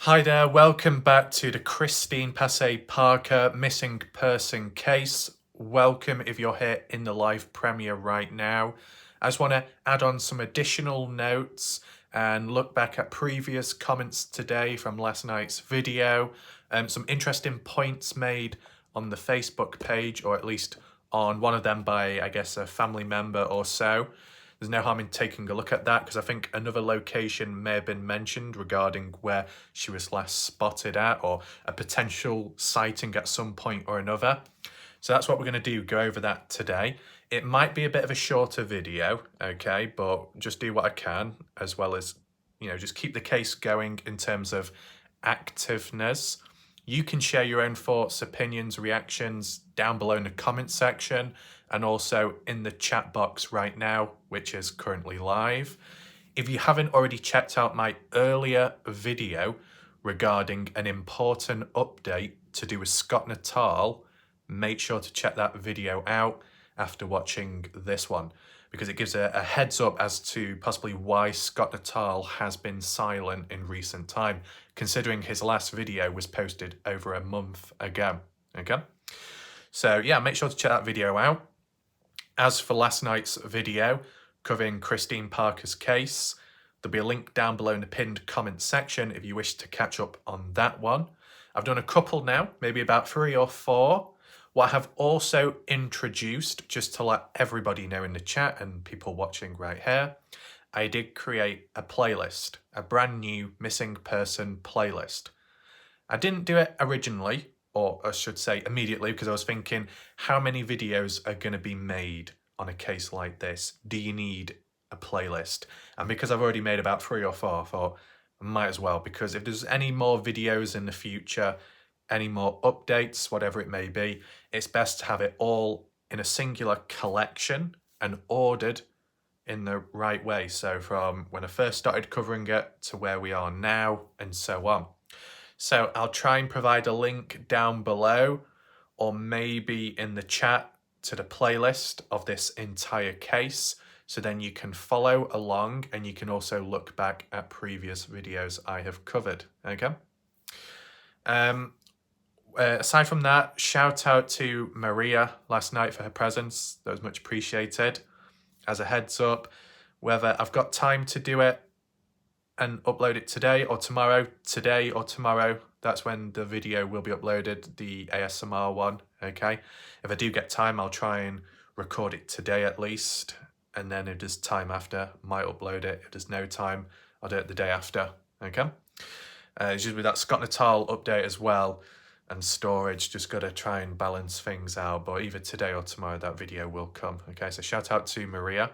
Hi there, welcome back to the Christine Passey Parker missing person case. Welcome if you're here in the live premiere right now. I just want to add on some additional notes and look back at previous comments today from last night's video. Some interesting points made on the Facebook page, or at least on one of them by, I guess, a family member or so. There's no harm in taking a look at that because I think another location may have been mentioned regarding where she was last spotted at, or a potential sighting at some point or another. So that's what we're going to do, go over that today. It might be a bit of a shorter video, okay, but just do what I can, as well as, just keep the case going in terms of activeness. You can share your own thoughts, opinions, reactions down below in the comment section and also in the chat box right now, which is currently live. If you haven't already checked out my earlier video regarding an important update to do with Scott Natal, make sure to check that video out after watching this one, because it gives a heads up as to possibly why Scott Natal has been silent in recent time, considering his last video was posted over a month ago, okay? So yeah, make sure to check that video out. As for last night's video covering Christine Parker's case, there'll be a link down below in the pinned comment section if you wish to catch up on that one. I've done a couple now, maybe about 3 or 4. What I have also introduced, just to let everybody know in the chat and people watching right here, I did create a playlist, a brand new missing person playlist. I didn't do it originally, or I should say immediately, because I was thinking, how many videos are going to be made on a case like this? Do you need a playlist? And because I've already made about 3 or 4, I thought I might as well, because if there's any more videos in the future, any more updates, whatever it may be, it's best to have it all in a singular collection and ordered in the right way. So from when I first started covering it to where we are now and so on. So I'll try and provide a link down below or maybe in the chat to the playlist of this entire case. So then you can follow along and you can also look back at previous videos I have covered, okay? Aside from that, shout out to Maria last night for her presence. That was much appreciated. As a heads up, whether I've got time to do it and upload it today or tomorrow, that's when the video will be uploaded, the ASMR one, okay? If I do get time, I'll try and record it today at least, and then if there's time after, I might upload it. If there's no time, I'll do it the day after, okay? It's just with that Scott Natal update as well, and storage, just got to try and balance things out, but either today or tomorrow that video will come, okay? So shout out to Maria.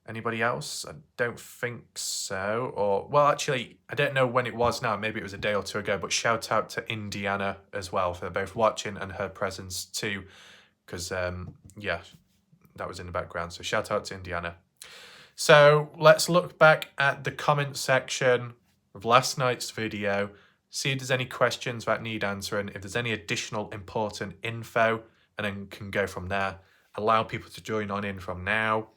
Anybody else? I don't think so. Or, well, actually, I don't know when it was now. Maybe it was a day or 2 ago, but shout out to Indiana as well for both watching and her presence too, because, yeah, that was in the background. So shout out to Indiana. So let's look back at the comment section of last night's video, see if there's any questions that need answering, if there's any additional important info, and then can go from there. Allow people to join on in from now.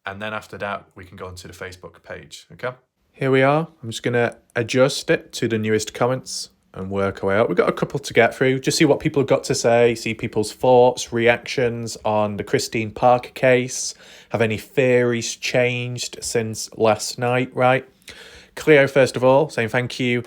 And then after that, we can go onto the Facebook page, okay? Here we are. I'm just going to adjust it to the newest comments and work our way out. We've got a couple to get through. Just see what people have got to say, see people's thoughts, reactions on the Christine Parker case. Have any theories changed since last night, right? Cleo, first of all, saying thank you.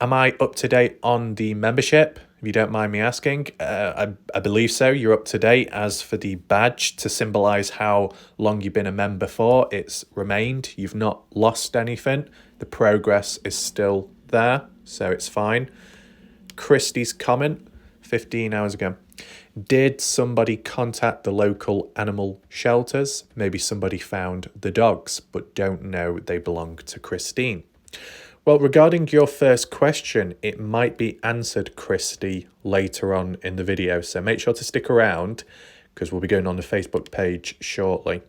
Am I up to date on the membership? If you don't mind me asking, I believe so. You're up to date. As for the badge to symbolise how long you've been a member for, it's remained. You've not lost anything. The progress is still there, so it's fine. Christie's comment, 15 hours ago. Did somebody contact the local animal shelters? Maybe somebody found the dogs, but don't know they belong to Christine. Well, regarding your first question, it might be answered, Christy, later on in the video. So make sure to stick around because we'll be going on the Facebook page shortly.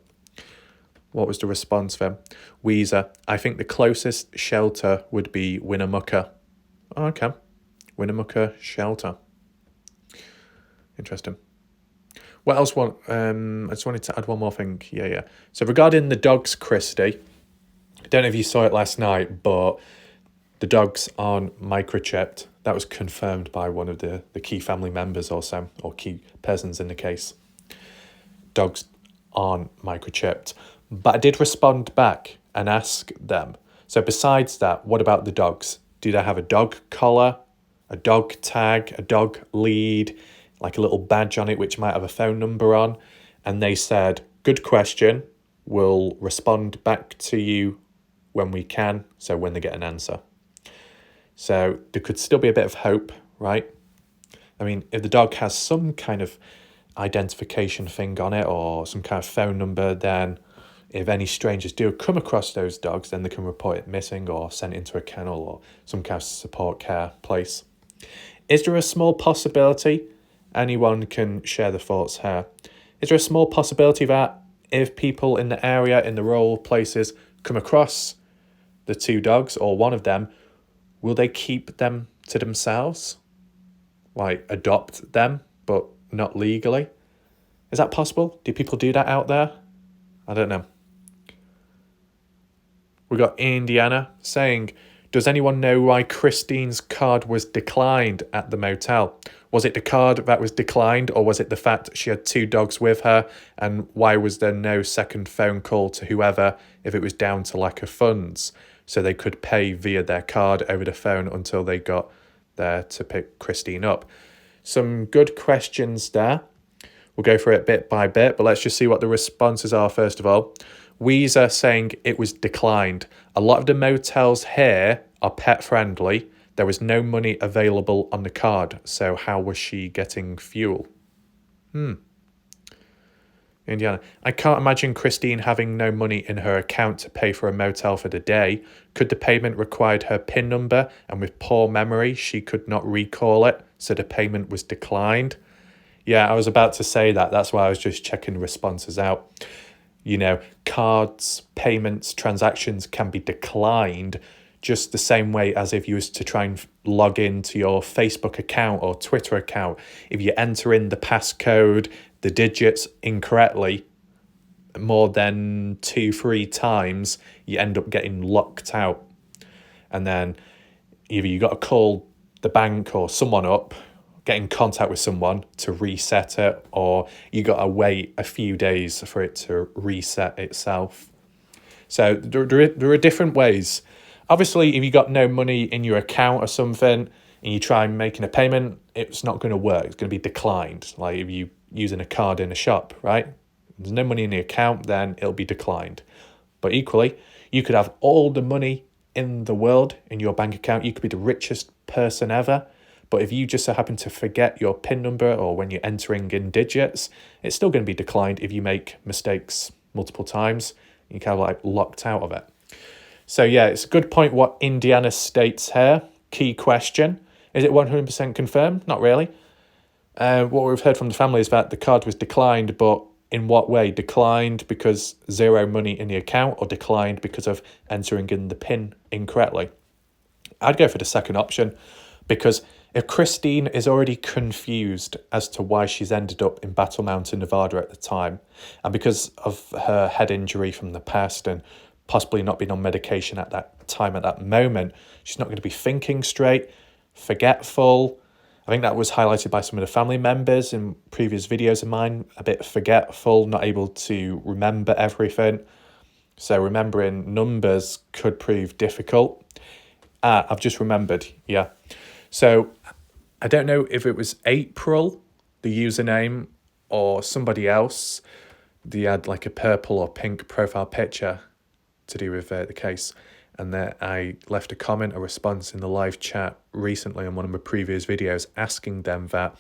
What was the response then? Weezer, I think the closest shelter would be Winnemucca. Oh, okay. Winnemucca shelter. Interesting. What else? I just wanted to add one more thing. Yeah. So regarding the dogs, Christy, I don't know if you saw it last night, but The dogs aren't microchipped. That was confirmed by one of the key family members also, or key persons in the case. Dogs aren't microchipped. But I did respond back and ask them, so besides that, what about the dogs? Do they have a dog collar, a dog tag, a dog lead, like a little badge on it which might have a phone number on? And they said, good question. We'll respond back to you when we can, so when they get an answer. So there could still be a bit of hope, right? I mean, if the dog has some kind of identification thing on it or some kind of phone number, then if any strangers do come across those dogs, then they can report it missing or send it into a kennel or some kind of support care place. Is there a small possibility, anyone can share the thoughts here, is there a small possibility that if people in the area, in the rural places, come across the two dogs or one of them, will they keep them to themselves? Like adopt them, but not legally? Is that possible? Do people do that out there? I don't know. We got Indiana saying, does anyone know why Christine's card was declined at the motel? Was it the card that was declined, or was it the fact she had two dogs with her? And why was there no second phone call to whoever if it was down to lack of funds? So they could pay via their card over the phone until they got there to pick Christine up. Some good questions there. We'll go through it bit by bit, but let's just see what the responses are first of all. Weezer saying it was declined. A lot of the motels here are pet friendly. There was no money available on the card, so how was she getting fuel? Indiana. I can't imagine Christine having no money in her account to pay for a motel for the day. Could the payment required her PIN number, and with poor memory, she could not recall it, so the payment was declined? Yeah, I was about to say that. That's why I was just checking responses out. You know, cards, payments, transactions can be declined just the same way as if you was to try and log into your Facebook account or Twitter account. If you enter in the passcode, the digits incorrectly more than 2-3 times, you end up getting locked out. And then either you got to call the bank or someone up, get in contact with someone to reset it, or you got to wait a few days for it to reset itself. So there are different ways. Obviously, if you got no money in your account or something and you try making a payment, it's not going to work. It's going to be declined. Like if you using a card in a shop, right? There's no money in the account, then it'll be declined. But equally, you could have all the money in the world in your bank account. You could be the richest person ever. But if you just so happen to forget your PIN number or when you're entering in digits, it's still going to be declined if you make mistakes multiple times. You're kind of like locked out of it. So yeah, it's a good point what Indiana states here. Key question. Is it 100% confirmed? Not really. What we've heard from the family is that the card was declined, but in what way? Declined because zero money in the account, or declined because of entering in the PIN incorrectly? I'd go for the second option, because if Christine is already confused as to why she's ended up in Battle Mountain, Nevada at the time, and because of her head injury from the past and possibly not being on medication at that time, at that moment, she's not going to be thinking straight, forgetful. I think that was highlighted by some of the family members in previous videos of mine, a bit forgetful, not able to remember everything. So remembering numbers could prove difficult. I've just remembered, yeah. So I don't know if it was April, the username, or somebody else. They had like a purple or pink profile picture to do with the case. And then I left a comment, a response in the live chat recently on one of my previous videos, asking them that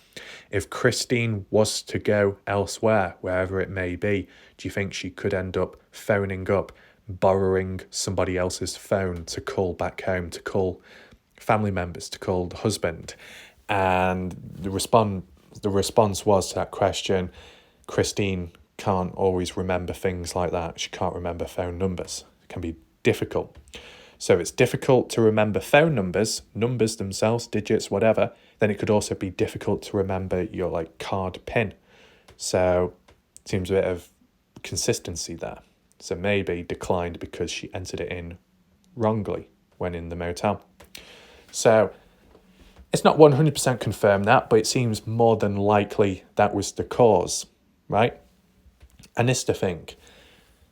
if Christine was to go elsewhere, wherever it may be, do you think she could end up phoning up, borrowing somebody else's phone to call back home, to call family members, to call the husband? And the response was to that question, Christine can't always remember things like that. She can't remember phone numbers. It can be difficult. So it's difficult to remember phone numbers themselves, digits, whatever. Then it could also be difficult to remember your like card PIN. So it seems a bit of consistency there. So maybe declined because she entered it in wrongly when in the motel. So it's not 100% confirmed that, but it seems more than likely that was the cause, right? And this to think.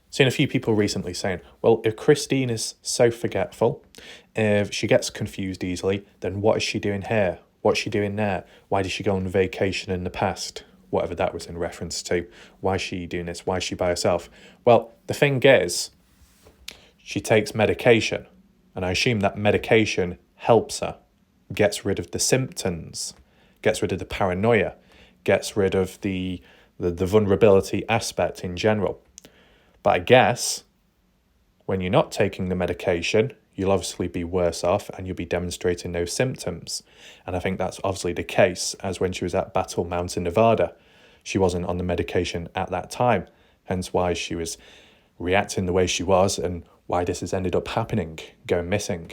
Seen a few people recently saying, well, if Christine is so forgetful, if she gets confused easily, then what is she doing here? What's she doing there? Why did she go on vacation in the past? Whatever that was in reference to. Why is she doing this? Why is she by herself? Well, the thing is, she takes medication, and I assume that medication helps her, gets rid of the symptoms, gets rid of the paranoia, gets rid of the vulnerability aspect in general. But I guess when you're not taking the medication, you'll obviously be worse off and you'll be demonstrating those symptoms. And I think that's obviously the case, as when she was at Battle Mountain, Nevada, she wasn't on the medication at that time, hence why she was reacting the way she was and why this has ended up happening, going missing,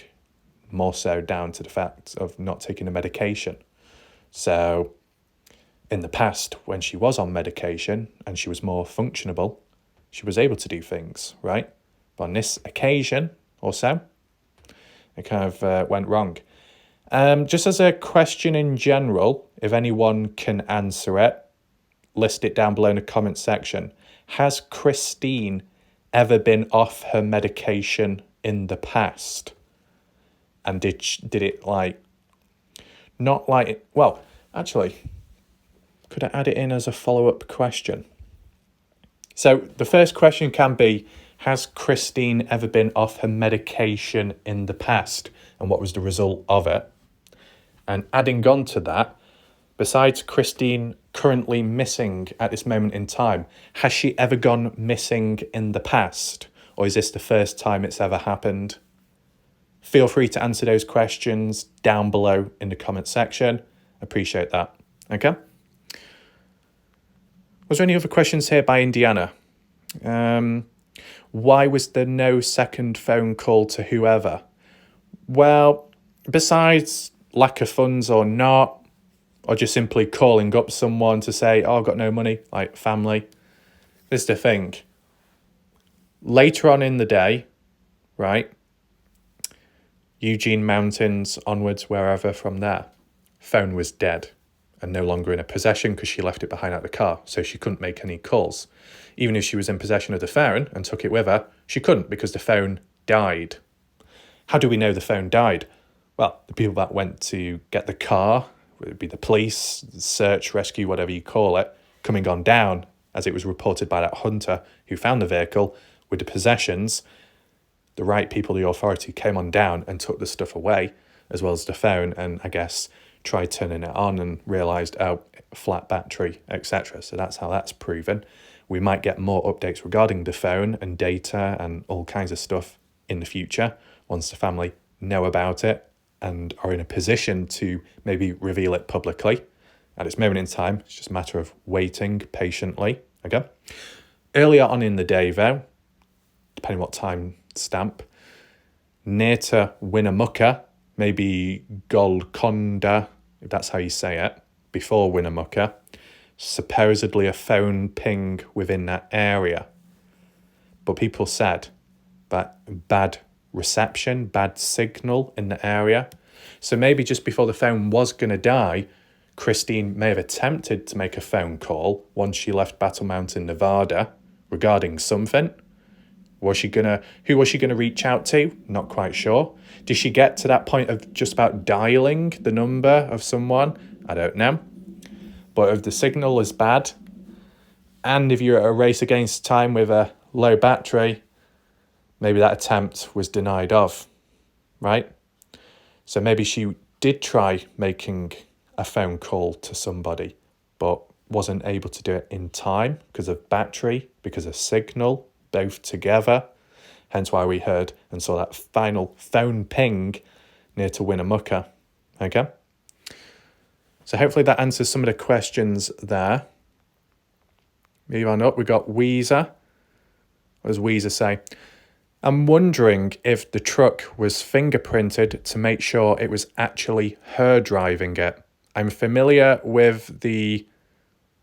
more so down to the fact of not taking the medication. So in the past, when she was on medication and she was more functionable, she was able to do things, right? But on this occasion or so, it kind of went wrong. Just as a question in general, if anyone can answer it, list it down below in the comment section. Has Christine ever been off her medication in the past? And did it not well, actually, could I add it in as a follow-up question? So the first question can be, has Christine ever been off her medication in the past? And what was the result of it? And adding on to that, besides Christine currently missing at this moment in time, has she ever gone missing in the past? Or is this the first time it's ever happened? Feel free to answer those questions down below in the comment section. Appreciate that. Okay? Was there any other questions here by Indiana? Why was there no second phone call to whoever? Well, besides lack of funds or not, or just simply calling up someone to say, oh, I've got no money, like family. This is the thing. Later on in the day, right, Eugene Mountains onwards, wherever from there, phone was dead and no longer in her possession because she left it behind at the car, so she couldn't make any calls. Even if she was in possession of the phone and took it with her, she couldn't because the phone died. How do we know the phone died? Well, the people that went to get the car, it would be the police, search, rescue, whatever you call it, coming on down, as it was reported by that hunter who found the vehicle with the possessions. The right people, the authority, came on down and took the stuff away, as well as the phone, and I guess tried turning it on and realised, oh, flat battery, etc. So that's how that's proven. We might get more updates regarding the phone and data and all kinds of stuff in the future once the family know about it and are in a position to maybe reveal it publicly. At this moment in time, it's just a matter of waiting patiently. Okay. Earlier on in the day, though, depending what time stamp, near to Winnemucca, maybe Golconda, if that's how you say it, before Winnemucca, supposedly a phone ping within that area. But people said that bad reception, bad signal in the area. So maybe just before the phone was going to die, Christine may have attempted to make a phone call once she left Battle Mountain, Nevada, regarding something. Who was she gonna reach out to? Not quite sure. Did she get to that point of just about dialing the number of someone? I don't know. But if the signal is bad, and if you're at a race against time with a low battery, maybe that attempt was denied of, right? So maybe she did try making a phone call to somebody, but wasn't able to do it in time because of battery, because of signal, both together. Hence why we heard and saw that final phone ping near to Winnemucca. Okay? So hopefully that answers some of the questions there. Move on up, we got Weezer. What does Weezer say? I'm wondering if the truck was fingerprinted to make sure it was actually her driving it. I'm familiar with the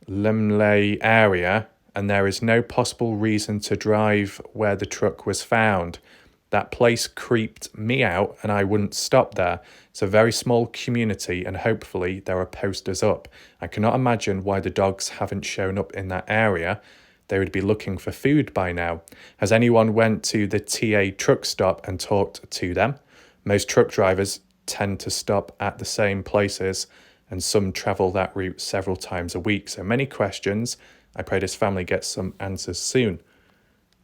Limley area, and there is no possible reason to drive where the truck was found. That place creeped me out and I wouldn't stop there. It's a very small community, and hopefully there are posters up. I cannot imagine why the dogs haven't shown up in that area. They would be looking for food by now. Has anyone went to the TA truck stop and talked to them? Most truck drivers tend to stop at the same places, and some travel that route several times a week. So many questions. I pray this family gets some answers soon.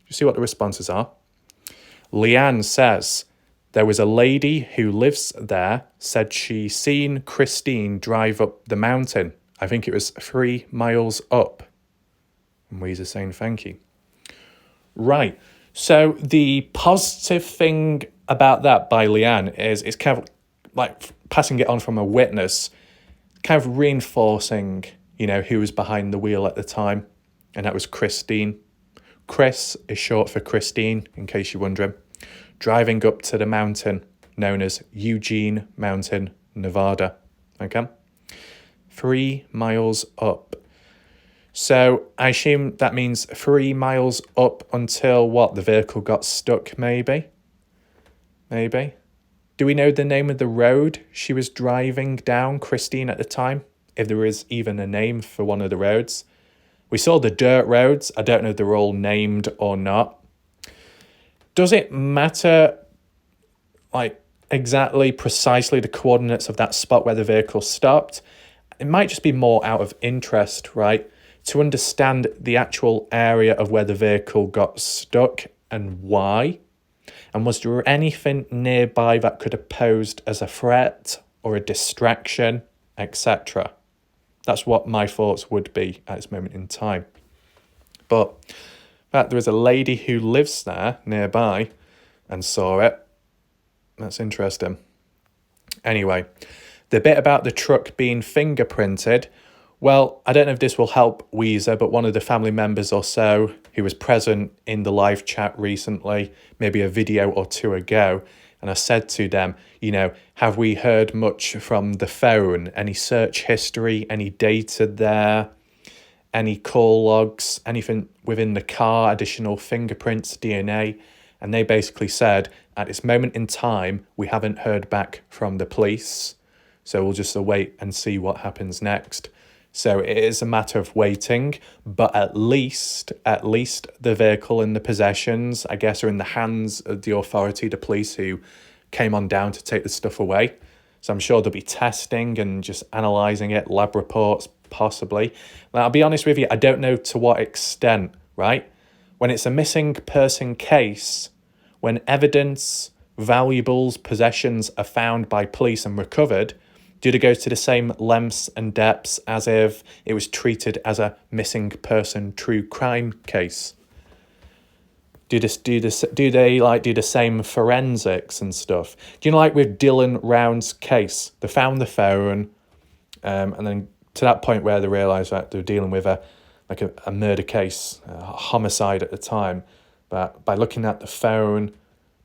You see what the responses are? Leanne says, there was a lady who lives there, said she seen Christine drive up the mountain. I think it was 3 miles up. And Weezer saying thank you. Right. So the positive thing about that by Leanne is it's kind of like passing it on from a witness, kind of reinforcing, who was behind the wheel at the time. And that was Christine. Chris is short for Christine, in case you're wondering. Driving up to the mountain known as Eugene Mountain, Nevada. Okay? 3 miles up. So I assume that means 3 miles up until what? The vehicle got stuck, maybe? Maybe. Do we know the name of the road she was driving down, Christine, at the time? If there is even a name for one of the roads. We saw the dirt roads. I don't know if they're all named or not. Does it matter, exactly, precisely the coordinates of that spot where the vehicle stopped? It might just be more out of interest, right? To understand the actual area of where the vehicle got stuck and why. And was there anything nearby that could have posed as a threat or a distraction, etc.? That's what my thoughts would be at this moment in time. But that there is a lady who lives there nearby and saw it. That's interesting. Anyway, the bit about the truck being fingerprinted, well, I don't know if this will help Weezer, but one of the family members or so who was present in the live chat recently, maybe a video or two ago, and I said to them, have we heard much from the phone? Any search history, any data there? Any call logs, anything within the car, additional fingerprints, DNA. And they basically said, at this moment in time, we haven't heard back from the police. So we'll just wait and see what happens next. So it is a matter of waiting, but at least the vehicle and the possessions, I guess, are in the hands of the authority, the police who came on down to take the stuff away. So I'm sure they'll be testing and just analysing it, lab reports, possibly. Now, I'll be honest with you, I don't know to what extent, right? When it's a missing person case, when evidence, valuables, possessions are found by police and recovered, do they go to the same lengths and depths as if it was treated as a missing person true crime case? Do they do the same forensics and stuff? Do you know, like with Dylan Round's case, they found the phone, and then to that point where they realised that they're dealing with a murder case, a homicide at the time, but by looking at the phone,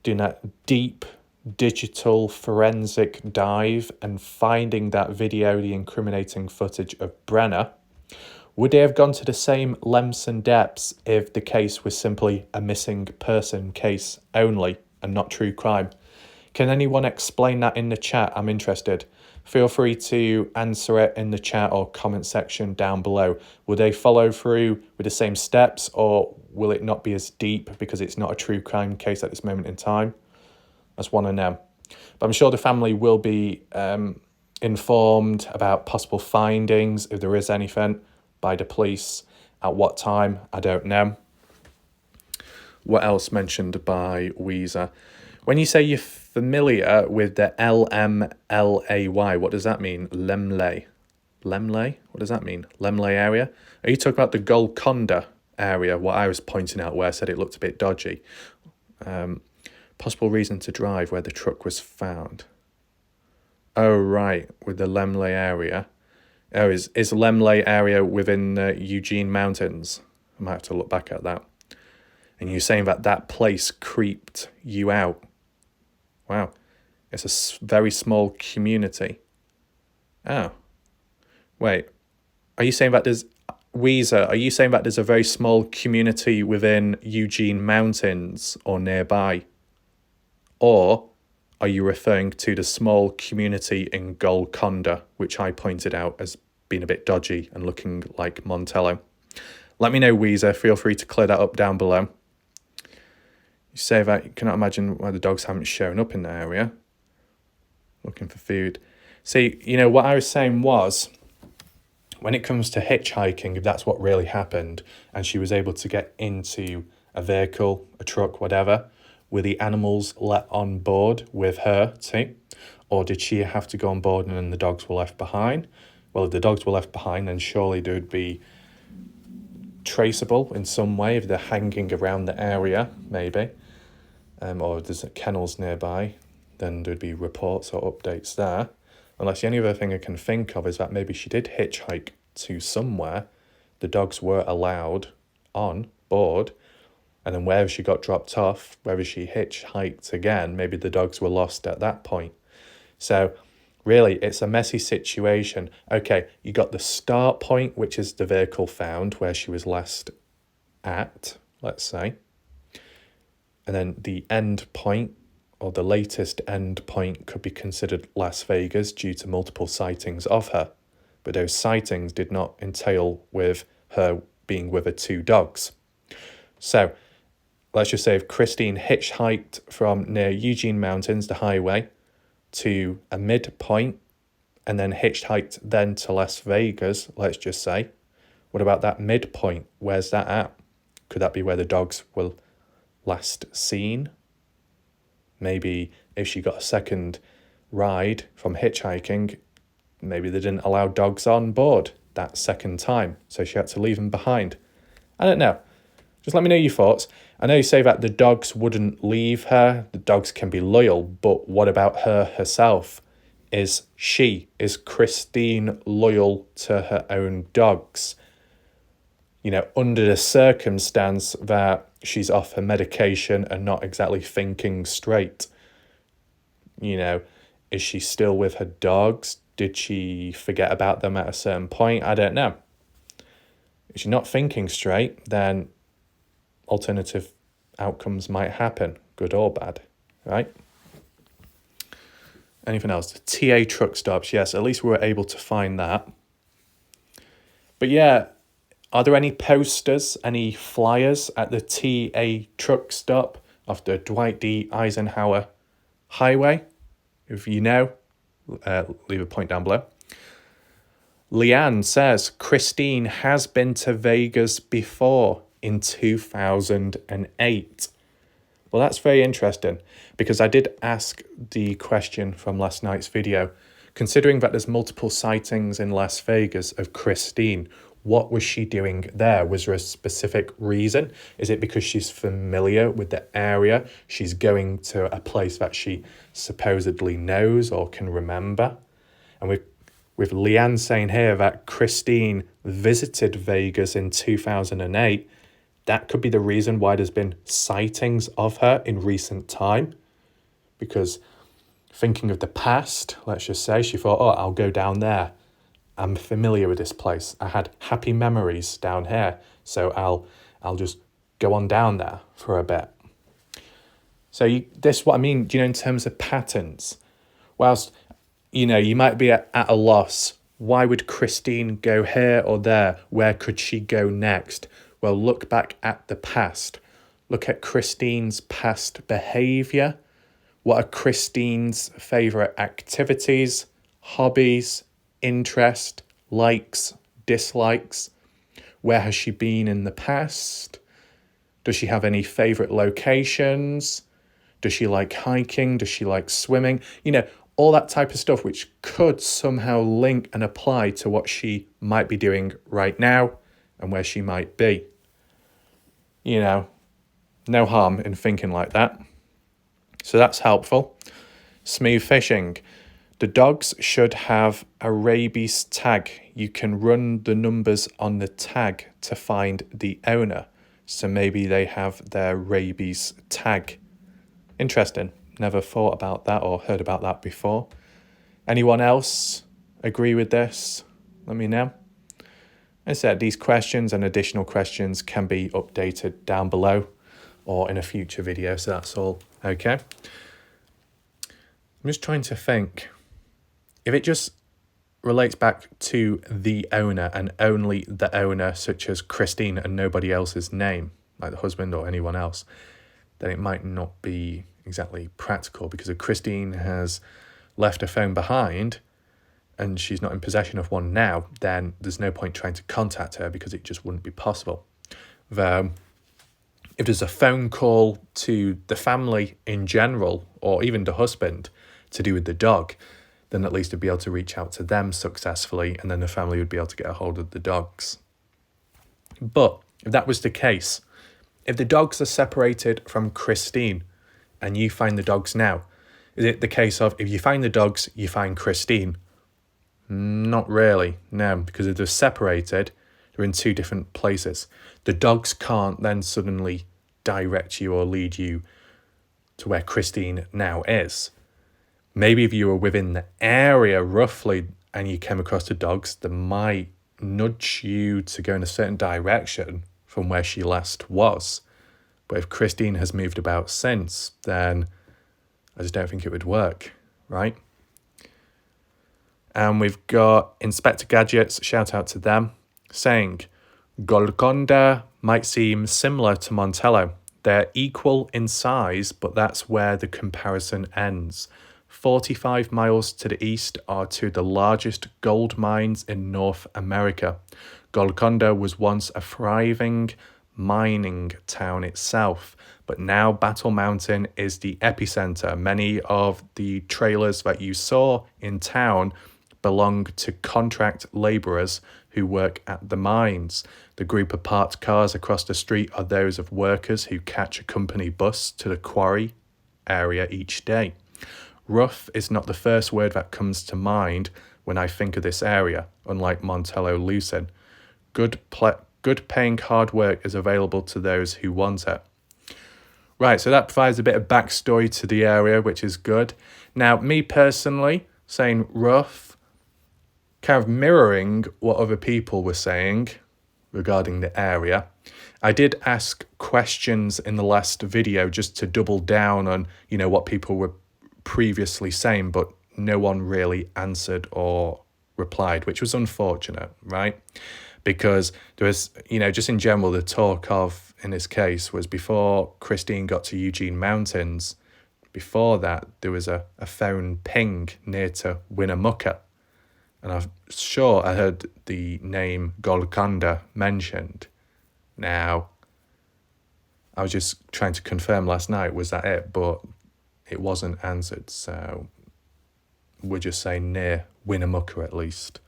doing that deep digital forensic dive and finding that video, the incriminating footage of Brenner, would they have gone to the same lengths and depths if the case was simply a missing person case only and not true crime? Can anyone explain that in the chat? I'm interested. Feel free to answer it in the chat or comment section down below. Will they follow through with the same steps, or will it not be as deep because it's not a true crime case at this moment in time? I just want to know. But I'm sure the family will be informed about possible findings, if there is anything, by the police. At what time, I don't know. What else mentioned by Weezer? When you say you're familiar with the LMLAY, what does that mean? Lemley. Lemley? What does that mean? Lemley area? Are you talking about the Golconda area, what I was pointing out where I said it looked a bit dodgy? Possible reason to drive where the truck was found. Oh, right, with the Lemley area. Oh, is Lemley area within the Eugene Mountains? I might have to look back at that. And you're saying that place creeped you out. Wow. It's a very small community. Oh. Wait. Are you saying that there's... Weezer, are you saying that there's a very small community within Eugene Mountains or nearby? Or are you referring to the small community in Golconda, which I pointed out as being a bit dodgy and looking like Montello? Let me know, Weezer. Feel free to clear that up down below. You say that you cannot imagine why the dogs haven't shown up in the area looking for food. See, you know, what I was saying was, when it comes to hitchhiking, if that's what really happened, and she was able to get into a vehicle, a truck, whatever, were the animals let on board with her too? Or did she have to go on board and then the dogs were left behind? Well, if the dogs were left behind, then surely they would be traceable in some way if they're hanging around the area, maybe. Or if there's kennels nearby, then there'd be reports or updates there. Unless the only other thing I can think of is that maybe she did hitchhike to somewhere, the dogs were allowed on board, and then wherever she got dropped off, wherever she hitchhiked again, maybe the dogs were lost at that point. So really, it's a messy situation. Okay, you got the start point, which is the vehicle found where she was last at, let's say. And then the end point, or the latest end point, could be considered Las Vegas due to multiple sightings of her. But those sightings did not entail with her being with her two dogs. So let's just say if Christine hitchhiked from near Eugene Mountains, the highway, to a midpoint, and then hitchhiked then to Las Vegas, let's just say, what about that midpoint? Where's that at? Could that be where the dogs were last seen? Maybe if she got a second ride from hitchhiking, maybe they didn't allow dogs on board that second time, so she had to leave them behind. I don't know. Just let me know your thoughts. I know you say that the dogs wouldn't leave her. The dogs can be loyal, but what about her herself? Is Christine loyal to her own dogs? You know, under the circumstance that she's off her medication and not exactly thinking straight. You know, is she still with her dogs? Did she forget about them at a certain point? I don't know. If she's not thinking straight, then alternative outcomes might happen, good or bad, right? Anything else? TA truck stops. Yes, at least we were able to find that. But yeah, are there any posters, any flyers at the TA truck stop off the Dwight D. Eisenhower Highway? If you know, leave a point down below. Leanne says, Christine has been to Vegas before in 2008. Well, that's very interesting because I did ask the question from last night's video. Considering that there's multiple sightings in Las Vegas of Christine, what was she doing there? Was there a specific reason? Is it because she's familiar with the area? She's going to a place that she supposedly knows or can remember? And with Leanne saying here that Christine visited Vegas in 2008, that could be the reason why there's been sightings of her in recent time. Because thinking of the past, let's just say, she thought, oh, I'll go down there. I'm familiar with this place. I had happy memories down here, so I'll just go on down there for a bit. So this is what I mean, in terms of patterns. Whilst, you might be at a loss. Why would Christine go here or there? Where could she go next? Well, look back at the past. Look at Christine's past behaviour. What are Christine's favourite activities, hobbies, interest, likes, dislikes? Where has she been in the past? Does she have any favourite locations? Does she like hiking? Does she like swimming? All that type of stuff which could somehow link and apply to what she might be doing right now and where she might be. No harm in thinking like that. So that's helpful. Smooth fishing. The dogs should have a rabies tag. You can run the numbers on the tag to find the owner. So maybe they have their rabies tag. Interesting. Never thought about that or heard about that before. Anyone else agree with this? Let me know. As I said, these questions and additional questions can be updated down below or in a future video, so that's all okay. I'm just trying to think. If it just relates back to the owner and only the owner, such as Christine, and nobody else's name, like the husband or anyone else, then it might not be exactly practical, because if Christine has left a phone behind and she's not in possession of one now, then there's no point trying to contact her because it just wouldn't be possible. Though, if there's a phone call to the family in general, or even the husband, to do with the dog, then at least it'd be able to reach out to them successfully, and then the family would be able to get a hold of the dogs. But if that was the case, if the dogs are separated from Christine and you find the dogs now, is it the case of if you find the dogs, you find Christine? Not really, no, because if they're separated, they're in two different places. The dogs can't then suddenly direct you or lead you to where Christine now is. Maybe if you were within the area roughly and you came across the dogs, they might nudge you to go in a certain direction from where she last was. But if Christine has moved about since, then I just don't think it would work, right? And we've got Inspector Gadgets, shout out to them, saying, Golconda might seem similar to Montello. They're equal in size, but that's where the comparison ends. 45 miles to the east are two of the largest gold mines in North America. Golconda was once a thriving mining town itself, but now Battle Mountain is the epicenter. Many of the trailers that you saw in town belong to contract laborers who work at the mines. The group of parked cars across the street are those of workers who catch a company bus to the quarry area each day. Rough is not the first word that comes to mind when I think of this area, unlike Montello Lucin. Good paying hard work is available to those who want it. Right, so that provides a bit of backstory to the area, which is good. Now, me personally, saying rough, kind of mirroring what other people were saying regarding the area. I did ask questions in the last video just to double down on, what people were previously saying, but no one really answered or replied, which was unfortunate, right? Because there was, just in general, the talk of, in this case, was before Christine got to Eugene Mountains, before that, there was a phone ping near to Winnemucca. And I'm sure I heard the name Golconda mentioned. Now, I was just trying to confirm last night, was that it? But it wasn't answered, so we're just saying near Winnemucca at least.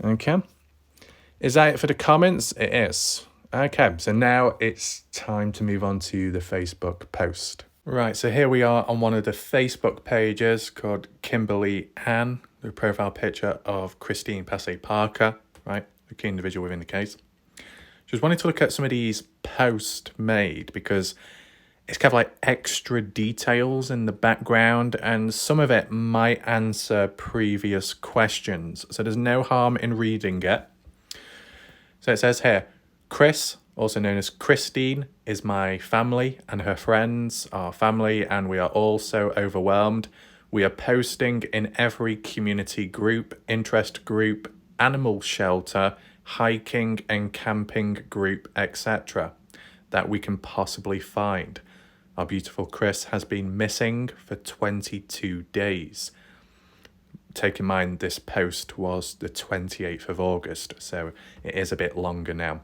Okay. Is that it for the comments? It is. Okay, so now it's time to move on to the Facebook post. Right, so here we are on one of the Facebook pages called Kimberly Ann, the profile picture of Christine Passey Parker, right, the key individual within the case. Just wanted to look at some of these posts made because it's kind of like extra details in the background and some of it might answer previous questions. So there's no harm in reading it. So it says here, Chris, also known as Christine, is my family and her friends are family and we are all so overwhelmed. We are posting in every community group, interest group, animal shelter, hiking and camping group, etc. that we can possibly find. Our beautiful Chris has been missing for 22 days. Take in mind this post was the 28th of August, so it is a bit longer now.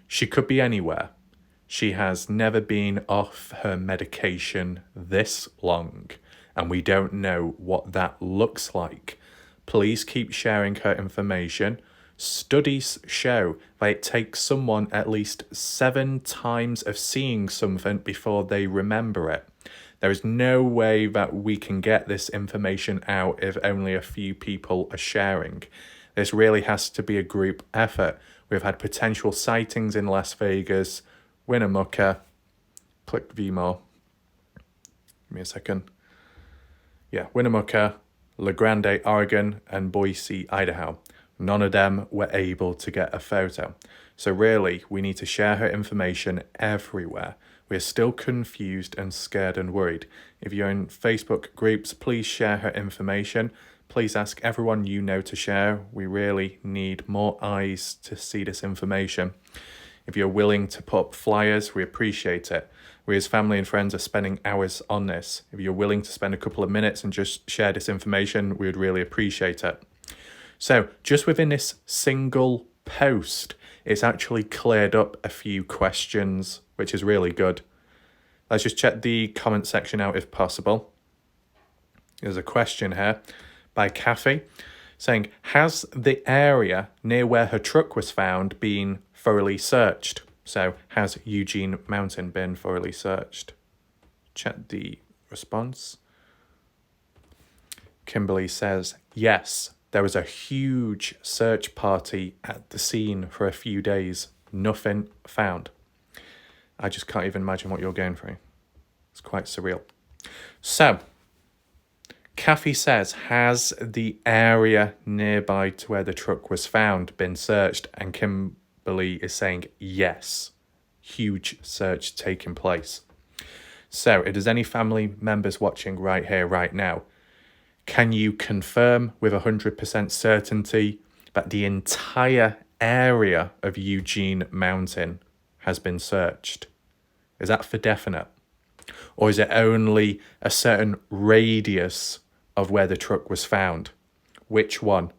She could be anywhere. She has never been off her medication this long, and we don't know what that looks like. Please keep sharing her information. Studies show that it takes someone at least 7 times of seeing something before they remember it. There is no way that we can get this information out if only a few people are sharing. This really has to be a group effort. We've had potential sightings in Las Vegas, Winnemucca, click view more. Give me a second. Yeah, Winnemucca, La Grande, Oregon, and Boise, Idaho. None of them were able to get a photo. So really, we need to share her information everywhere. We're still confused and scared and worried. If you're in Facebook groups, please share her information. Please ask everyone you know to share. We really need more eyes to see this information. If you're willing to put up flyers, we appreciate it. We as family and friends are spending hours on this. If you're willing to spend a couple of minutes and just share this information, we would really appreciate it. So just within this single post, it's actually cleared up a few questions, which is really good. Let's just check the comment section out if possible. There's a question here by Kathy saying, has the area near where her truck was found been thoroughly searched? So has Eugene Mountain been thoroughly searched? Check the response. Kimberly says, yes, there was a huge search party at the scene for a few days. Nothing found. I just can't even imagine what you're going through. It's quite surreal. So, Kathy says, has the area nearby to where the truck was found been searched? And Kimberly is saying, yes, huge search taking place. So, if there's any family members watching right here, right now, can you confirm with 100% certainty that the entire area of Eugene Mountain has been searched? Is that for definite? Or is it only a certain radius of where the truck was found? Which one?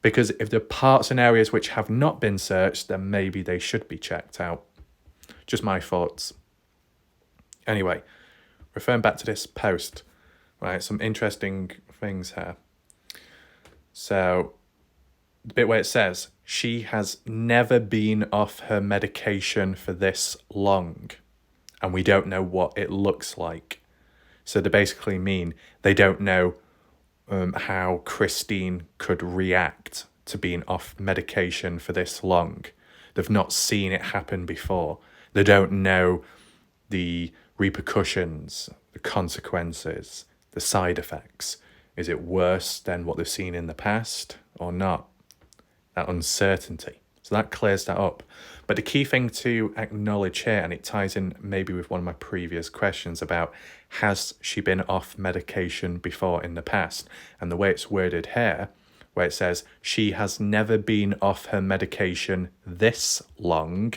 Because if there are parts and areas which have not been searched, then maybe they should be checked out. Just my thoughts. Anyway, referring back to this post, right, some interesting things here. So, the bit where it says, she has never been off her medication for this long, and we don't know what it looks like. So they basically mean they don't know how Christine could react to being off medication for this long. They've not seen it happen before. They don't know the repercussions, the consequences, the side effects. Is it worse than what they've seen in the past or not? That uncertainty. So that clears that up. But the key thing to acknowledge here, and it ties in maybe with one of my previous questions about, has she been off medication before in the past? And the way it's worded here, where it says, she has never been off her medication this long,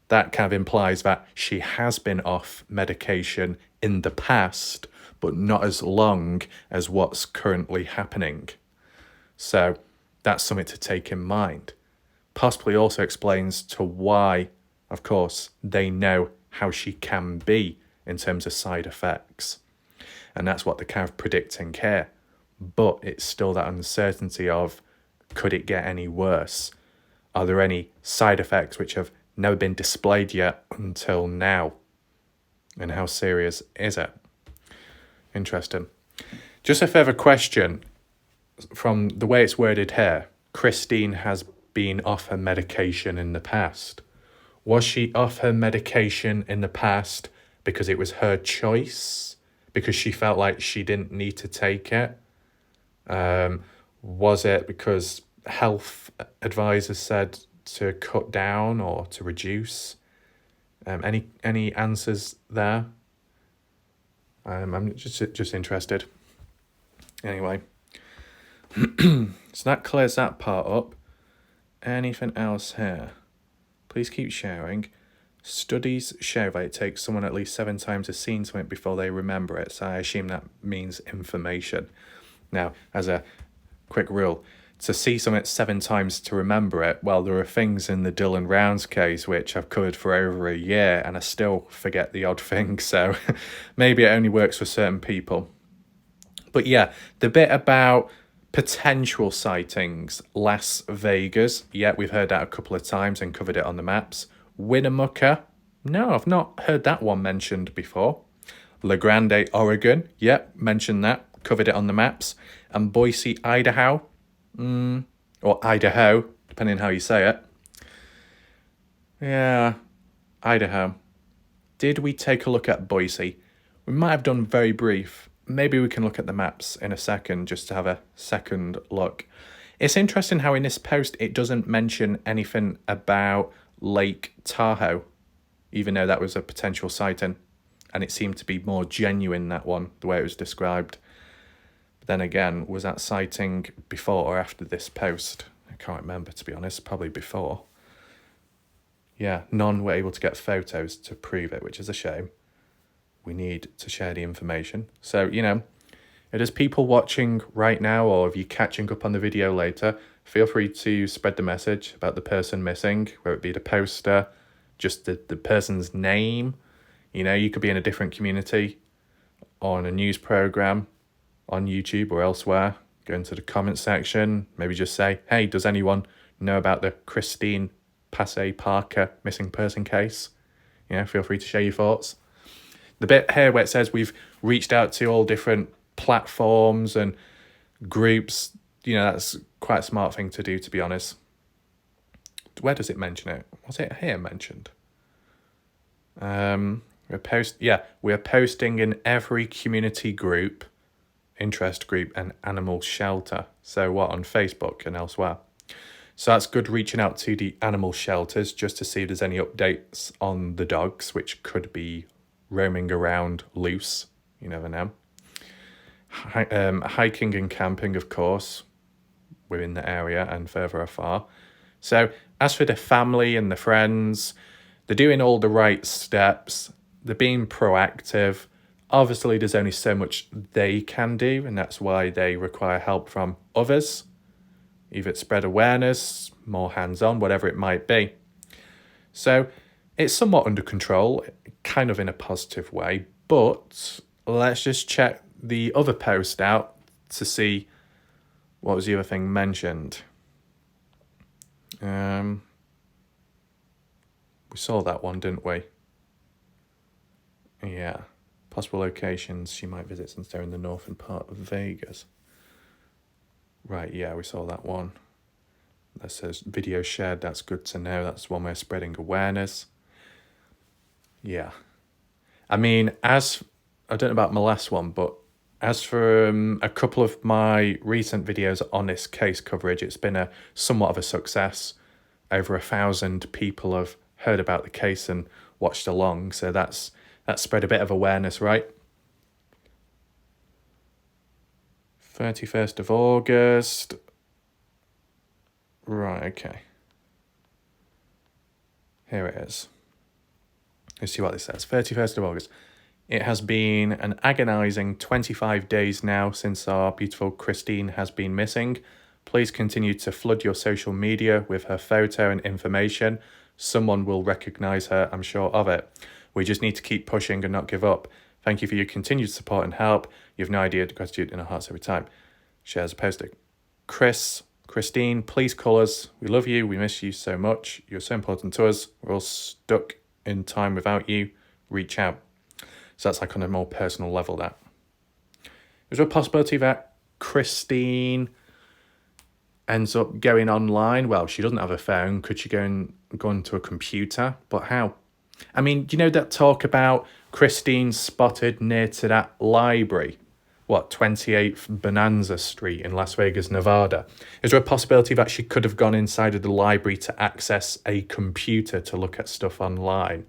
that kind of implies that she has been off medication in the past, but not as long as what's currently happening. So that's something to take in mind. Possibly also explains to why, of course, they know how she can be in terms of side effects. And that's what they're kind of predicting here. But it's still that uncertainty of, could it get any worse? Are there any side effects which have never been displayed yet until now? And how serious is it? Interesting. Just a further question from the way it's worded here. Christine has been off her medication in the past. Was she off her medication in the past because it was her choice? Because she felt like she didn't need to take it? Was it because health advisors said to cut down or to reduce? Any answers there? I'm just interested. Anyway, so that clears that part up. Anything else here? Please keep sharing. Studies show that it takes someone at least 7 times to see something before they remember it. So I assume that means information. Now, as a quick rule, to see something 7 times to remember it, well, there are things in the Dylan Rounds case which I've covered for over a year and I still forget the odd thing. So maybe it only works for certain people. But yeah, the bit about potential sightings, Las Vegas, yeah, we've heard that a couple of times and covered it on the maps. Winnemucca, no, I've not heard that one mentioned before. La Grande, Oregon, yep, mentioned that, covered it on the maps. And Boise, Idaho, or Idaho, depending on how you say it. Yeah, Idaho. Did we take a look at Boise? We might have done very brief. Maybe we can look at the maps in a second just to have a second look. It's interesting how in this post it doesn't mention anything about Lake Tahoe. even though that was a potential sighting. And it seemed to be more genuine, that one, the way it was described. But then again, was that sighting before or after this post? I can't remember, to be honest, probably before. Yeah, none were able to get photos to prove it, which is a shame. We need to share the information. So, you know, if there's people watching right now, or if you're catching up on the video later, feel free to spread the message about the person missing, whether it be the poster, just the person's name. You know, you could be in a different community, on a news program, on YouTube or elsewhere. Go into the comment section, maybe just say, hey, does anyone know about the Christine Passey Parker missing person case? You know, feel free to share your thoughts. The bit here where it says we've reached out to all different platforms and groups, you know, that's quite a smart thing to do, to be honest. Where does it mention it? Was it here mentioned? We're posting in every community group, interest group, and animal shelter. So what, on Facebook and elsewhere? So that's good, reaching out to the animal shelters just to see if there's any updates on the dogs, which could be roaming around loose. You never know. Hiking and camping, of course, within the area and further afar. So as for the family and the friends, they're doing all the right steps. They're being proactive. Obviously, there's only so much they can do, and that's why they require help from others. Either it's spread awareness, more hands-on, whatever it might be. So it's somewhat under control, kind of in a positive way, but let's just check the other post out to see what was the other thing mentioned. We saw that one, didn't we? Yeah. Possible locations she might visit since they're in the northern part of Vegas. Right, yeah, we saw that one. That says video shared, that's good to know. That's one way of spreading awareness. Yeah. I mean, I don't know about my last one, but as for a couple of my recent videos on this case coverage, it's been somewhat of a success. Over 1,000 people have heard about the case and watched along, so that's spread a bit of awareness, right? 31st of August. Right, okay. Here it is. Let's see what this says. 31st of August. It has been an agonising 25 days now since our beautiful Christine has been missing. Please continue to flood your social media with her photo and information. Someone will recognise her, I'm sure of it. We just need to keep pushing and not give up. Thank you for your continued support and help. You have no idea the gratitude in our hearts every time. Shares a posting. Christine, please call us. We love you. We miss you so much. You're so important to us. We're all stuck in time without you. Reach out. So that's like on a more personal level, that. Is there a possibility that Christine ends up going online? Well, she doesn't have a phone. Could she go onto a computer? But how? I mean, do you know that talk about Christine spotted near to that library? 28th Bonanza Street in Las Vegas, Nevada? Is there a possibility that she could have gone inside of the library to access a computer to look at stuff online?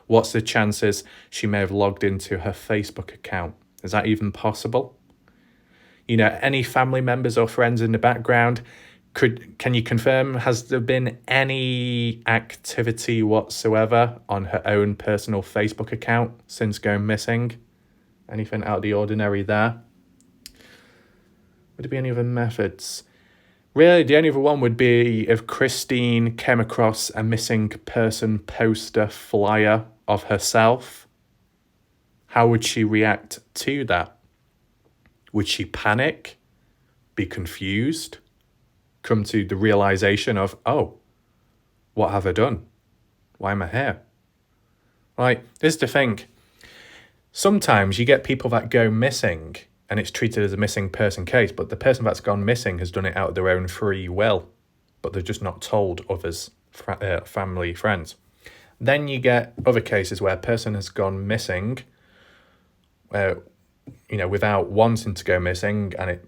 What's the chances she may have logged into her Facebook account? Is that even possible? You know, any family members or friends in the background, can you confirm, has there been any activity whatsoever on her own personal Facebook account since going missing? Anything out of the ordinary there? Would there be any other methods? Really, the only other one would be if Christine came across a missing person poster flyer of herself. How would she react to that? Would she panic? Be confused? Come to the realization of, oh, what have I done? Why am I here? Right, this is the thing. Sometimes you get people that go missing and it's treated as a missing person case, but the person that's gone missing has done it out of their own free will, but they're just not told others, family, friends. Then you get other cases where a person has gone missing, without wanting to go missing, and it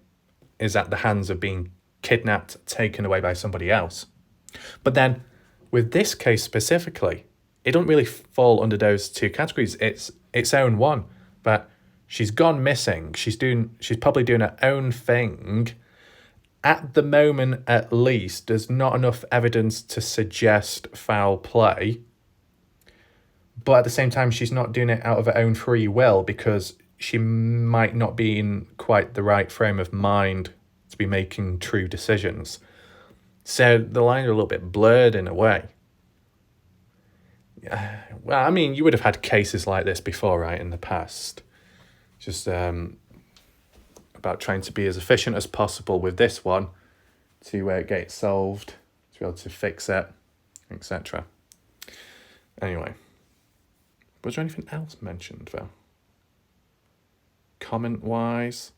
is at the hands of being kidnapped, taken away by somebody else. But then with this case specifically, it doesn't really fall under those two categories. It's its own one. But she's gone missing. She's probably doing her own thing. At the moment, at least, there's not enough evidence to suggest foul play. But at the same time, she's not doing it out of her own free will because she might not be in quite the right frame of mind to be making true decisions. So the lines are a little bit blurred in a way. Well, I mean, you would have had cases like this before, right, in the past. Just about trying to be as efficient as possible with this one to get it solved, to be able to fix it, etc. Anyway, was there anything else mentioned, though? Comment-wise?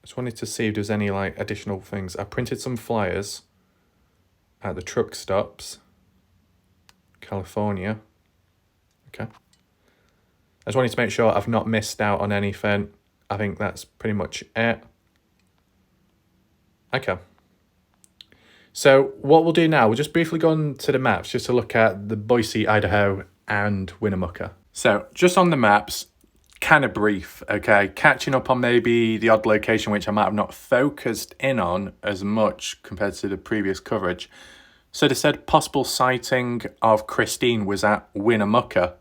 Just wanted to see if there's any additional things. I printed some flyers at the truck stops, California. Okay. I just wanted to make sure I've not missed out on anything. I think that's pretty much it. Okay. So what we'll do now, we'll just briefly go on to the maps just to look at the Boise, Idaho and Winnemucca. So just on the maps, kind of brief, okay? Catching up on maybe the odd location which I might have not focused in on as much compared to the previous coverage. So they said possible sighting of Christine was at Winnemucca.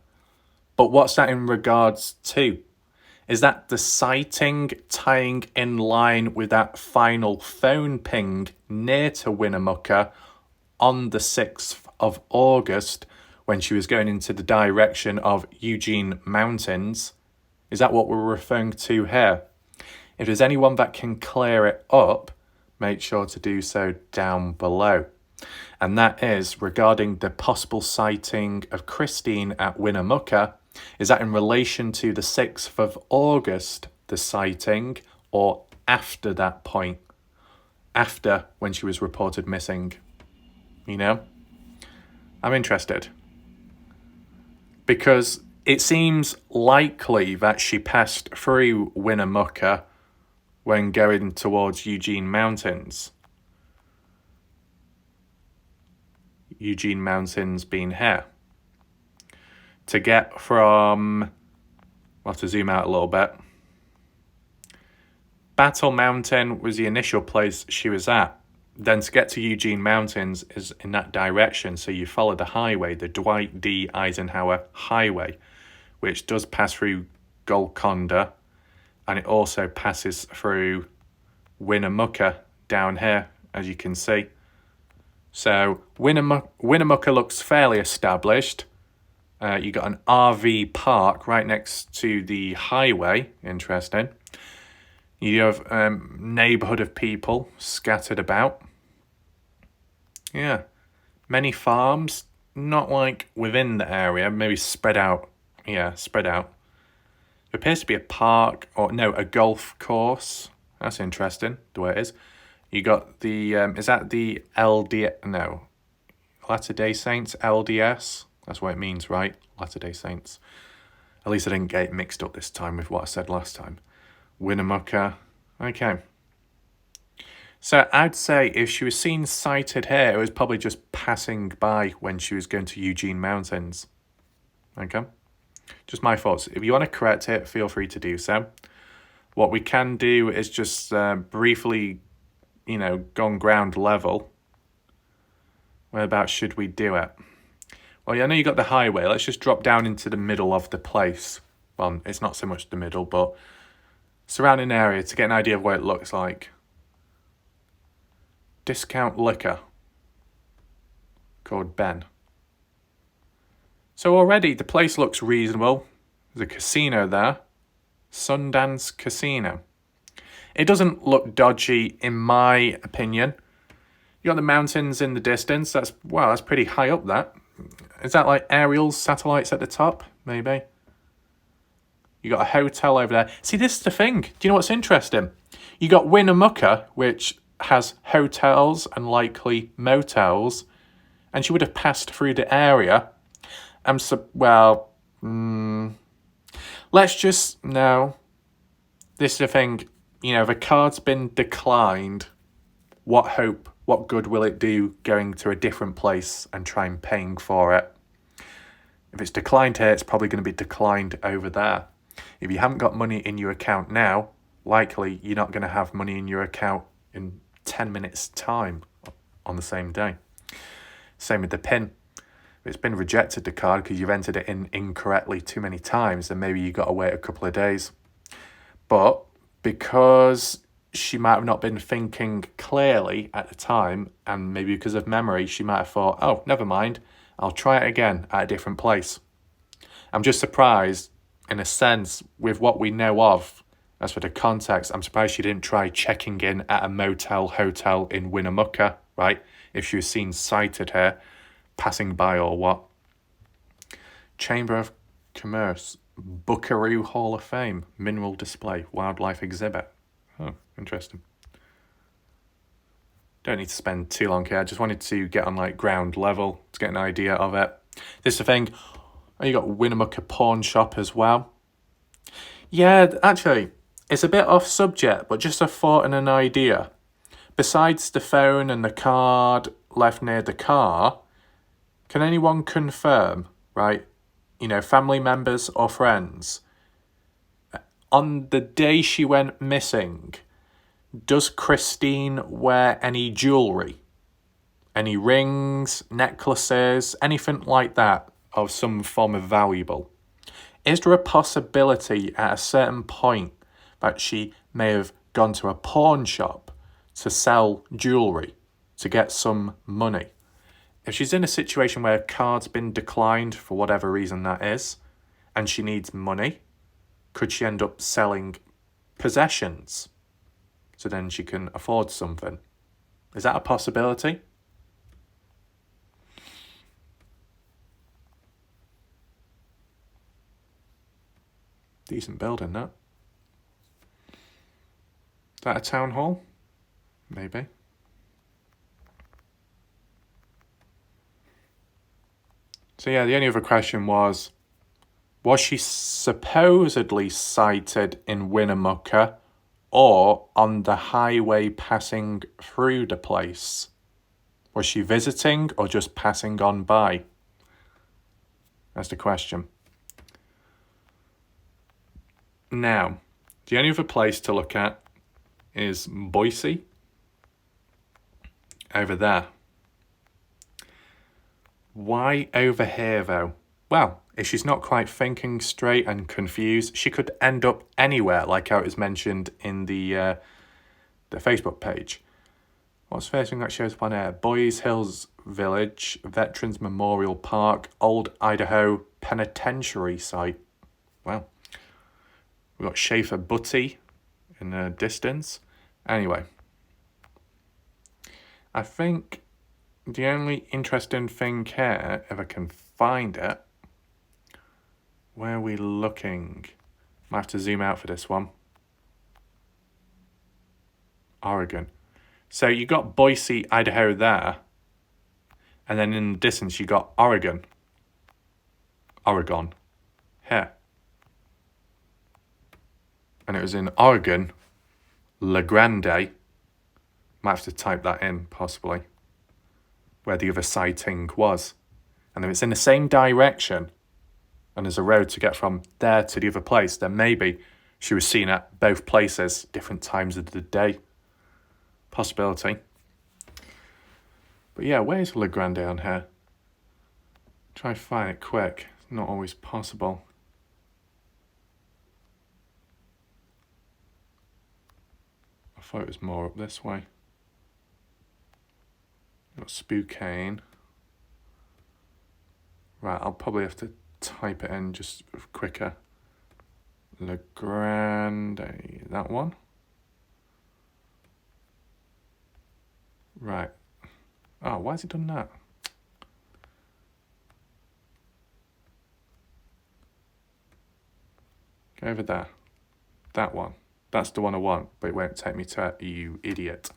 But what's that in regards to? Is that the sighting tying in line with that final phone ping near to Winnemucca on the 6th of August when she was going into the direction of Eugene Mountains? Is that what we're referring to here? If there's anyone that can clear it up, make sure to do so down below. And that is regarding the possible sighting of Christine at Winnemucca. Is that in relation to the 6th of August, the sighting, or after that point? After when she was reported missing? You know? I'm interested. Because it seems likely that she passed through Winnemucca when going towards Eugene Mountains. Eugene Mountains being here. To get from, we'll have to zoom out a little bit. Battle Mountain was the initial place she was at. Then to get to Eugene Mountains is in that direction. So you follow the highway, the Dwight D. Eisenhower Highway, which does pass through Golconda, and it also passes through Winnemucca down here, as you can see. So Winnemucca looks fairly established. You got an RV park right next to the highway. Interesting. You have neighborhood of people scattered about. Yeah, many farms, not like within the area, maybe spread out. Yeah, spread out. There appears to be a park, or no, a golf course. That's interesting, the way it is. You got the, is that the Latter-day Saints, LDS? That's what it means, right? Latter-day Saints. At least I didn't get it mixed up this time with what I said last time. Winnemucca. Okay. So I'd say if she was seen sighted here, it was probably just passing by when she was going to Eugene Mountains. Okay. Just my thoughts. If you want to correct it, feel free to do so. What we can do is just briefly, go on ground level. Whereabouts should we do it? Well, yeah, I know you got the highway. Let's just drop down into the middle of the place. Well, it's not so much the middle, but surrounding area to get an idea of what it looks like. Discount liquor. Called Ben. So already the place looks reasonable. There's a casino there. Sundance Casino. It doesn't look dodgy in my opinion. You got the mountains in the distance. That's pretty high up, that. Is that like aerial satellites at the top? Maybe. You got a hotel over there. See, this is the thing. Do you know what's interesting? You got Winnemucca, which has hotels and likely motels, and she would have passed through the area. Let's just, no. This is the thing. The card's been declined. What hope What good will it do going to a different place and trying paying for it? If it's declined here, it's probably going to be declined over there. If you haven't got money in your account now, likely you're not going to have money in your account in 10 minutes time on the same day. Same with the PIN. If it's been rejected, the card, because you've entered it in incorrectly too many times, then maybe you got to wait a couple of days. But because she might have not been thinking clearly at the time, and maybe because of memory, she might have thought, oh, never mind, I'll try it again at a different place. I'm just surprised, in a sense, with what we know of. As for the context, I'm surprised she didn't try checking in at a motel hotel in Winnemucca, right? If she was seen sighted here, passing by or what. Chamber of Commerce, Buckaroo Hall of Fame, mineral display, wildlife exhibit. Oh, interesting. Don't need to spend too long here. I just wanted to get on like ground level to get an idea of it. This is the thing. Oh, you got Winnemucca Pawn Shop as well. Yeah, actually, it's a bit off subject, but just a thought and an idea. Besides the phone and the card left near the car, can anyone confirm, right, family members or friends, on the day she went missing, does Christine wear any jewellery? Any rings, necklaces, anything like that of some form of valuable? Is there a possibility at a certain point that she may have gone to a pawn shop to sell jewellery to get some money? If she's in a situation where a card's been declined for whatever reason that is, and she needs money, could she end up selling possessions so then she can afford something? Is that a possibility? Decent building, that. Is that a town hall? Maybe. So yeah, the only other question was she supposedly sighted in Winnemucca or on the highway passing through the place? Was she visiting or just passing on by? That's the question. Now, the only other place to look at is Boise, over there. Why over here, though? Well, if she's not quite thinking straight and confused, she could end up anywhere, like how it was mentioned in the Facebook page. What's the first thing that shows up on here? Boys Hills Village, Veterans Memorial Park, Old Idaho Penitentiary site. Wow. We've got Schaefer Butte in the distance. Anyway, I think the only interesting thing here, if I can find it, where are we looking? Might have to zoom out for this one. Oregon. So you got Boise, Idaho there, and then in the distance you got Oregon here. And it was in Oregon, La Grande, might have to type that in possibly, where the other sighting was. And if it's in the same direction and there's a road to get from there to the other place, then maybe she was seen at both places, different times of the day. Possibility. But yeah, where's La Grande on here? Try to find it quick. It's not always possible. I thought it was more up this way. Got Spokane. Right, I'll probably have to type it in just quicker. La Grande, that one. Right. Oh, why has it done that? Go over there. That one. That's the one I want, but it won't take me to it, you idiot.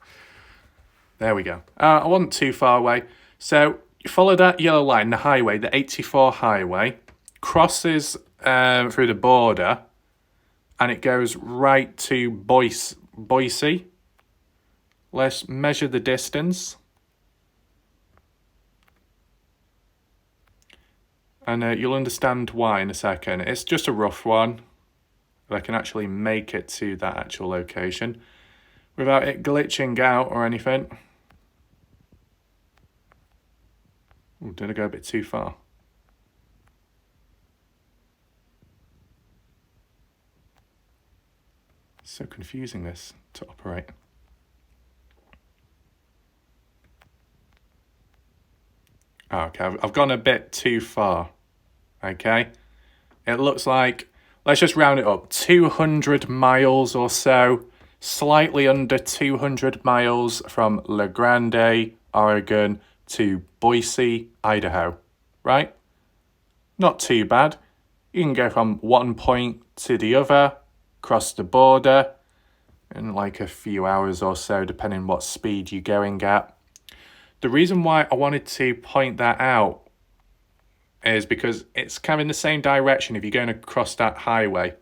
There we go. I wasn't too far away. So you follow that yellow line, the highway, the 84 highway, crosses through the border, and it goes right to Boise. Let's measure the distance. And you'll understand why in a second. It's just a rough one. But I can actually make it to that actual location without it glitching out or anything. Ooh, did I go a bit too far? It's so confusing this to operate. Oh, okay, I've gone a bit too far. Okay, it looks like, let's just round it up, 200 miles or so, slightly under 200 miles from La Grande, Oregon to Boise, Idaho, right? Not too bad. You can go from one point to the other, cross the border, in like a few hours or so, depending what speed you're going at. The reason why I wanted to point that out is because it's kind of in the same direction if you're going across that highway.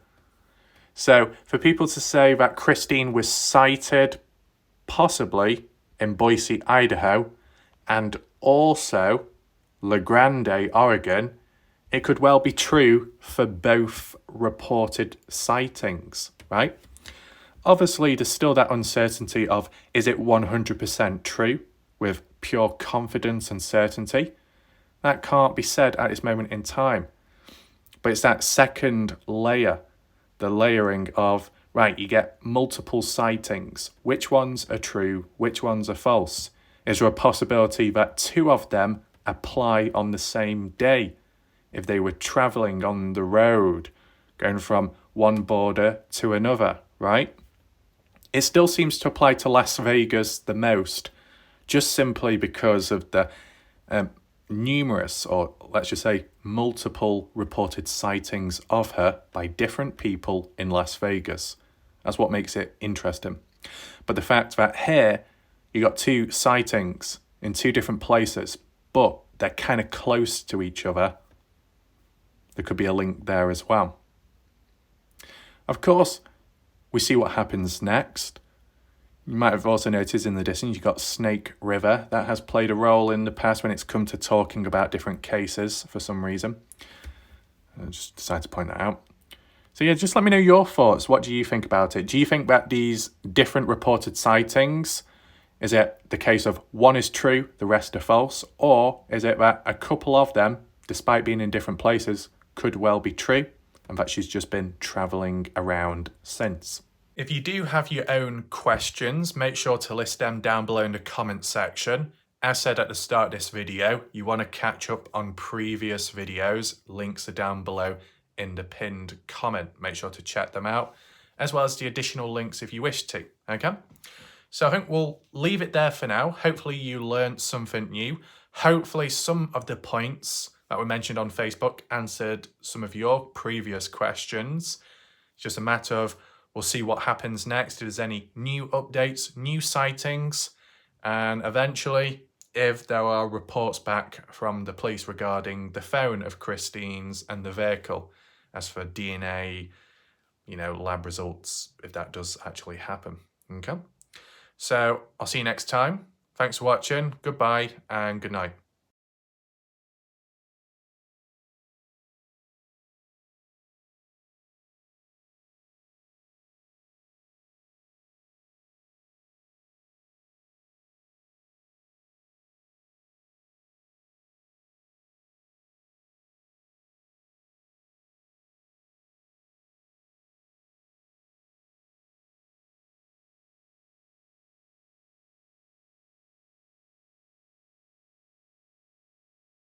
So for people to say that Christine was sighted possibly in Boise, Idaho, and also La Grande, Oregon, it could well be true for both reported sightings, right? Obviously, there's still that uncertainty of, is it 100% true with pure confidence and certainty? That can't be said at this moment in time. But it's that second layer, the layering of, right, you get multiple sightings. Which ones are true? Which ones are false? Is there a possibility that two of them apply on the same day? If they were traveling on the road, going from one border to another, right? It still seems to apply to Las Vegas the most, just simply because of the numerous, or let's just say multiple reported sightings of her by different people in Las Vegas. That's what makes it interesting. But the fact that here you got two sightings in two different places, but they're kind of close to each other, there could be a link there as well. Of course, we see what happens next. You might have also noticed in the distance you've got Snake River. That has played a role in the past when it's come to talking about different cases for some reason. I just decided to point that out. So yeah, just let me know your thoughts. What do you think about it? Do you think that these different reported sightings, is it the case of one is true, the rest are false? Or is it that a couple of them, despite being in different places, could well be true, and that she's just been travelling around since? If you do have your own questions, make sure to list them down below in the comment section. As said at the start of this video, you want to catch up on previous videos. Links are down below in the pinned comment. Make sure to check them out, as well as the additional links if you wish to, okay? So I think we'll leave it there for now. Hopefully you learned something new. Hopefully some of the points that were mentioned on Facebook answered some of your previous questions. It's just a matter of, we'll see what happens next, if there's any new updates, new sightings, and eventually if there are reports back from the police regarding the phone of Christine's and the vehicle, as for DNA, lab results, if that does actually happen, okay? So I'll see you next time. Thanks for watching, goodbye, and good night.